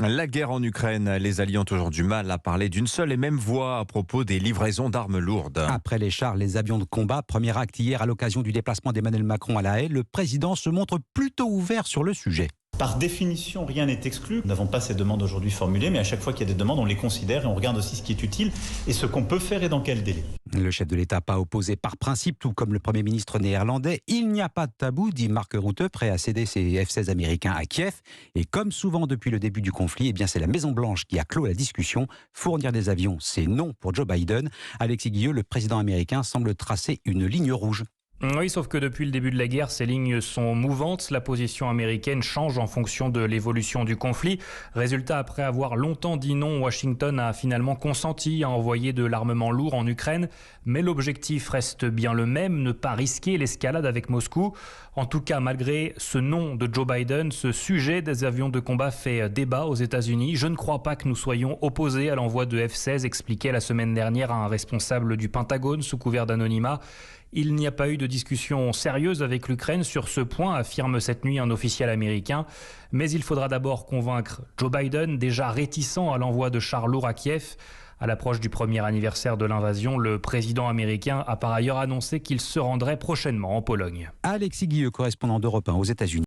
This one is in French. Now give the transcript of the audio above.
La guerre en Ukraine, les alliés ont toujours du mal à parler d'une seule et même voix à propos des livraisons d'armes lourdes. Après les chars, les avions de combat, premier acte hier à l'occasion du déplacement d'Emmanuel Macron à La Haye, le président se montre plutôt ouvert sur le sujet. Par définition, rien n'est exclu. Nous n'avons pas ces demandes aujourd'hui formulées, mais à chaque fois qu'il y a des demandes, on les considère et on regarde aussi ce qui est utile et ce qu'on peut faire et dans quel délai. Le chef de l'État pas opposé par principe, tout comme le Premier ministre néerlandais. Il n'y a pas de tabou, dit Mark Rutte, prêt à céder ses F-16 américains à Kiev. Et comme souvent depuis le début du conflit, c'est la Maison-Blanche qui a clos la discussion. Fournir des avions, c'est non pour Joe Biden. Alexis Guilleux, le président américain, semble tracer une ligne rouge. Oui, sauf que depuis le début de la guerre, ces lignes sont mouvantes. La position américaine change en fonction de l'évolution du conflit. Résultat, après avoir longtemps dit non, Washington a finalement consenti à envoyer de l'armement lourd en Ukraine. Mais l'objectif reste bien le même, ne pas risquer l'escalade avec Moscou. En tout cas, malgré ce non de Joe Biden, ce sujet des avions de combat fait débat aux États-Unis. Je ne crois pas que nous soyons opposés à l'envoi de F-16, expliquait la semaine dernière un responsable du Pentagone sous couvert d'anonymat. Il n'y a pas eu de discussion sérieuse avec l'Ukraine sur ce point, affirme cette nuit un officiel américain. Mais il faudra d'abord convaincre Joe Biden, déjà réticent à l'envoi de chars lourds à Kiev. À l'approche du premier anniversaire de l'invasion, le président américain a par ailleurs annoncé qu'il se rendrait prochainement en Pologne. Alexis Guilleux, correspondant d'Europe 1 aux États-Unis.